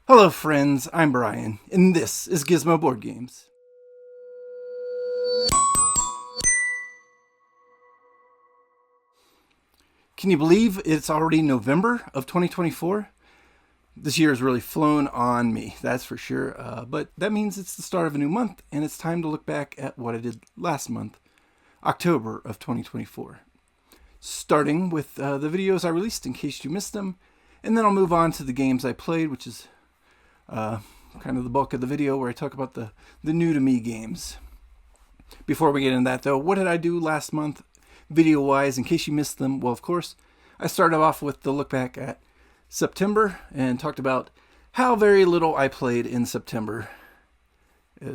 Hello friends, I'm Brian, and this is Gizmo Board Games. Can you believe it's already November of 2024? This year has really flown on me, that's for sure. But that means it's the start of a new month, and it's time to look back at what I did last month, October of 2024. Starting with the videos I released in case you missed them, and then I'll move on to the games I played, which is kind of the bulk of the video where I talk about the new to me games. Before we get into that though, what did I do last month video wise in case you missed them? Well, of course, I started off with the look back at September and talked about how very little I played in September.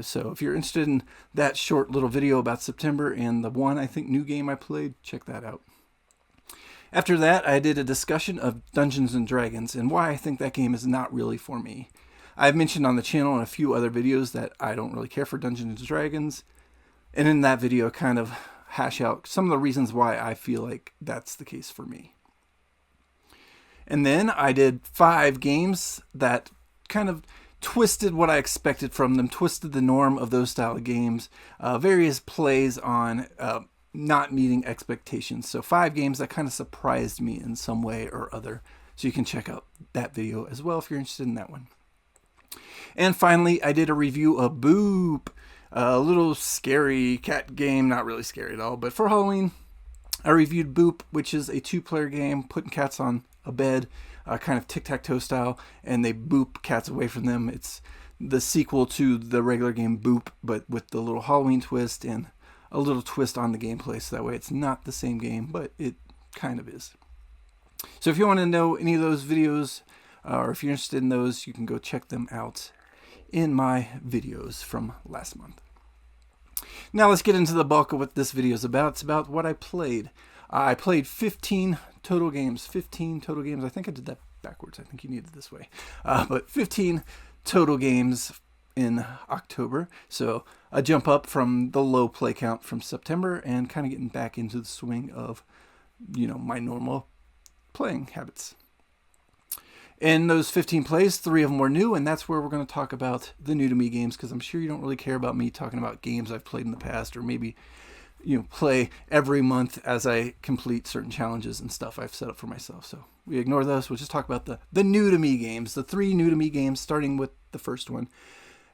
So if you're interested in that short little video about September and the one, I think, new game I played, check that out. After that, I did a discussion of Dungeons & Dragons and why I think that game is not really for me. I've mentioned on the channel in a few other videos that I don't really care for Dungeons & Dragons. And in that video, kind of hash out some of the reasons why I feel like that's the case for me. And then I did 5 games that kind of twisted what I expected from them, twisted the norm of those style of games, various plays on not meeting expectations. So 5 games that kind of surprised me in some way or other. So you can check out that video as well if you're interested in that one. And finally, I did a review of Boop, a little scary cat game, not really scary at all, but for Halloween, I reviewed Boop, which is a 2-player game, putting cats on a bed, kind of tic-tac-toe style, and they boop cats away from them. It's the sequel to the regular game Boop, but with the little Halloween twist and a little twist on the gameplay, so that way it's not the same game, but it kind of is. So if you want to know any of those videos, or if you're interested in those, you can go check them out in my videos from last month. Now let's get into the bulk of what this video is about. It's about what I played. I played 15 total games. 15 total games. I think I did that backwards. I think you need it this way. But 15 total games in October. So a jump up from the low play count from September and kind of getting back into the swing of, my normal playing habits. In those 15 plays, 3 of them were new, and that's where we're going to talk about the new to me games, because I'm sure you don't really care about me talking about games I've played in the past, or maybe play every month as I complete certain challenges and stuff I've set up for myself. So we ignore those. We'll just talk about the new to me games, the 3 new to me games, starting with the first one.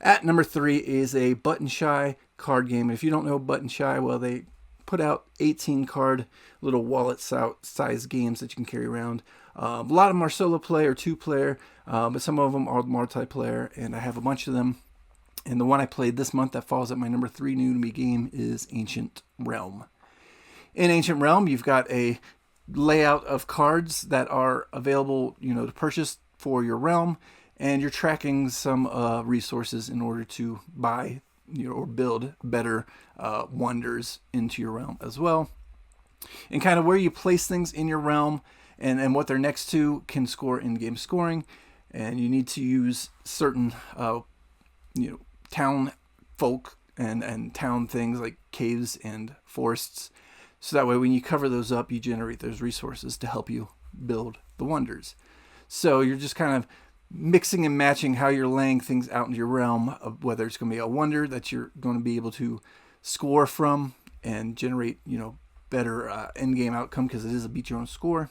At number 3 is a Button Shy card game. If you don't know Button Shy, well, they put out 18 card little wallet size games that you can carry around. A lot of them are solo play or 2-player, but some of them are multiplayer, and I have a bunch of them. And the one I played this month that falls at my number 3 new to me game is Ancient Realm. In Ancient Realm, you've got a layout of cards that are available, to purchase for your realm, and you're tracking some resources in order to buy or build better wonders into your realm as well. And kind of where you place things in your realm and what they're next to can score in-game scoring. And you need to use certain, town folk and town things like caves and forests. So that way when you cover those up, you generate those resources to help you build the wonders. So you're just kind of mixing and matching how you're laying things out in your realm, of whether it's going to be a wonder that you're going to be able to score from and generate, better end-game outcome because it is a beat your own score.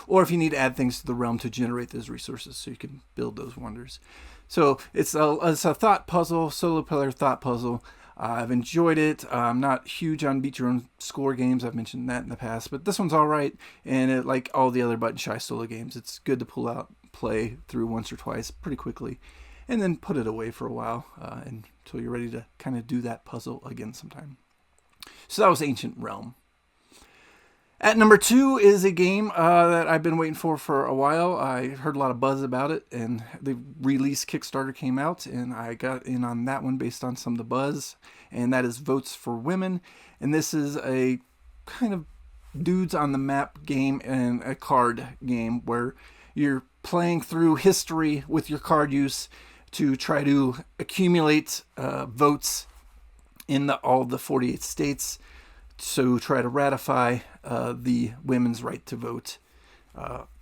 Or if you need to add things to the realm to generate those resources so you can build those wonders. So it's a thought puzzle, solo player thought puzzle. I've enjoyed it. I'm not huge on beat your own score games. I've mentioned that in the past, but this one's all right. And like all the other Button Shy solo games, it's good to pull out, play through once or twice pretty quickly, and then put it away for a while until you're ready to kind of do that puzzle again sometime. So that was Ancient Realm. At number 2 is a game that I've been waiting for a while. I heard a lot of buzz about it, and the release Kickstarter came out, and I got in on that one based on some of the buzz, and that is Votes for Women. And this is a kind of dudes on the map game and a card game where you're playing through history with your card use to try to accumulate votes in all the 48 states. So try to ratify the women's right to vote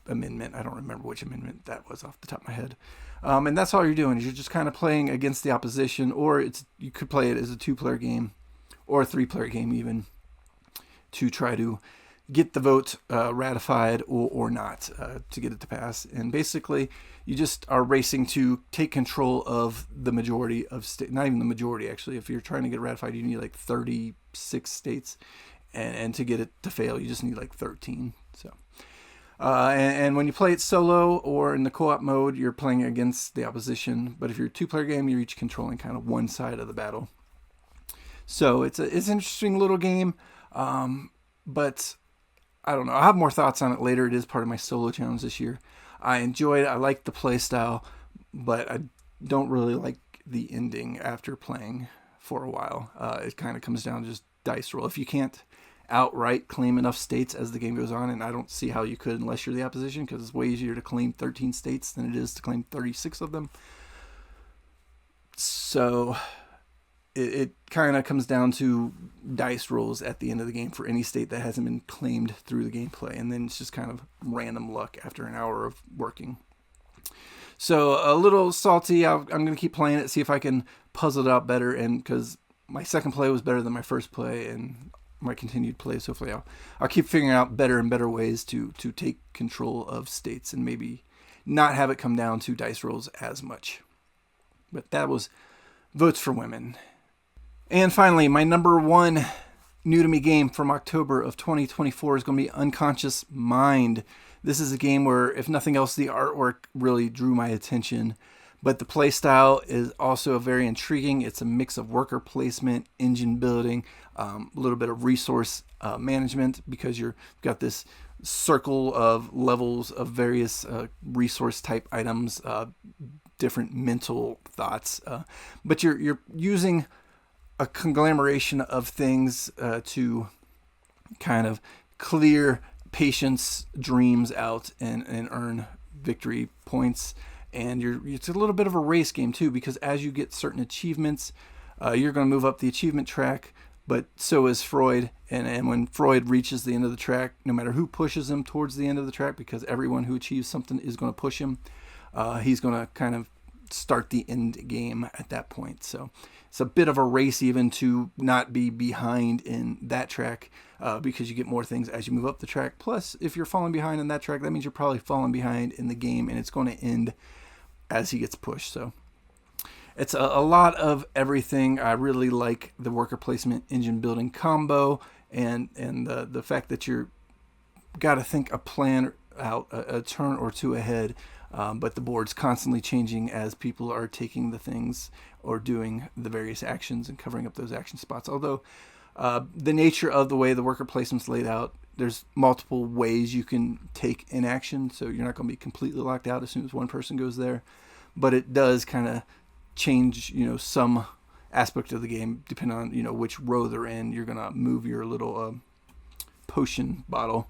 amendment. I don't remember which amendment that was off the top of my head. And that's all you're doing is you're just kind of playing against the opposition, or you could play it as a 2-player game or a 3-player game even, to try to get the vote ratified or not, to get it to pass. And basically, you just are racing to take control of the majority of states. Not even the majority, actually. If you're trying to get it ratified, you need like 36 states. And to get it to fail, you just need like 13. So, and when you play it solo or in the co-op mode, you're playing against the opposition. But if you're a 2-player game, you're each controlling kind of one side of the battle. So it's an interesting little game, but I don't know. I'll have more thoughts on it later. It is part of my solo challenge this year. I enjoy it. I like the play style, but I don't really like the ending after playing for a while. It kind of comes down to just dice roll. If you can't outright claim enough states as the game goes on, and I don't see how you could unless you're the opposition, because it's way easier to claim 13 states than it is to claim 36 of them. So it kind of comes down to dice rolls at the end of the game for any state that hasn't been claimed through the gameplay. And then it's just kind of random luck after an hour of working. So a little salty. I'm going to keep playing it, see if I can puzzle it out better. And because my second play was better than my first play, and my continued play, so hopefully I'll keep figuring out better and better ways to take control of states and maybe not have it come down to dice rolls as much. But that was Votes for Women. And finally, my number one new to me game from October of 2024 is going to be Unconscious Mind. This is a game where, if nothing else, the artwork really drew my attention. But the play style is also very intriguing. It's a mix of worker placement, engine building, a little bit of resource management, because you've got this circle of levels of various resource type items, different mental thoughts. But you're using a conglomeration of things to kind of clear patients' dreams out and earn victory points. And it's a little bit of a race game too, because as you get certain achievements, you're going to move up the achievement track, but so is Freud. And when Freud reaches the end of the track, no matter who pushes him towards the end of the track, because everyone who achieves something is going to push him, he's going to kind of start the end game at that point. So it's a bit of a race even to not be behind in that track, because you get more things as you move up the track. Plus, if you're falling behind in that track, that means you're probably falling behind in the game, and it's going to end as he gets pushed. So it's a lot of everything. I really like the worker placement engine building combo, and the fact that you're got to think a plan out a turn or two ahead. But the board's constantly changing as people are taking the things or doing the various actions and covering up those action spots. Although the nature of the way the worker placement's laid out, there's multiple ways you can take an action, so you're not going to be completely locked out as soon as one person goes there. But it does kind of change, some aspect of the game depending on, which row they're in. You're going to move your little potion bottle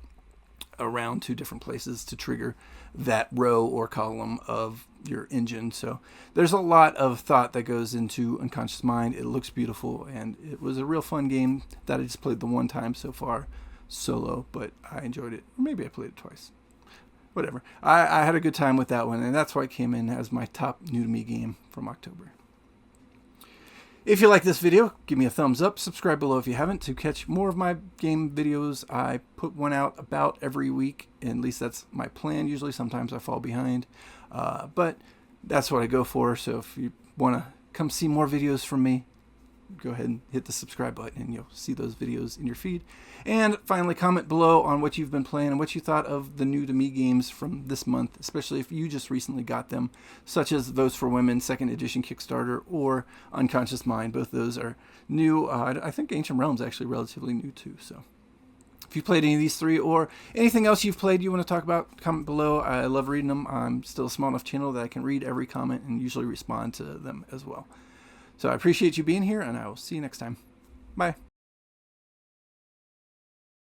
around to different places to trigger that row or column of your engine. So there's a lot of thought that goes into Unconscious Mind. It looks beautiful, and it was a real fun game that I just played the one time so far solo, but I enjoyed it. Maybe I played it twice. Whatever. I had a good time with that one, and that's why it came in as my top new to me game from October. If you like this video, give me a thumbs up. Subscribe below if you haven't to catch more of my game videos. I put one out about every week, and at least that's my plan. Usually, sometimes I fall behind, but that's what I go for. So if you want to come see more videos from me, go ahead and hit the subscribe button, and you'll see those videos in your feed. And finally, comment below on what you've been playing and what you thought of the new to me games from this month, especially if you just recently got them, such as Votes for Women 2nd edition Kickstarter or Unconscious Mind. Both those are new. I think Ancient Realms is actually relatively new too. So if you played any of these three or anything else you've played you want to talk about, comment below. I love reading them. I'm still a small enough channel that I can read every comment and usually respond to them as well. So I appreciate you being here, and I will see you next time. Bye.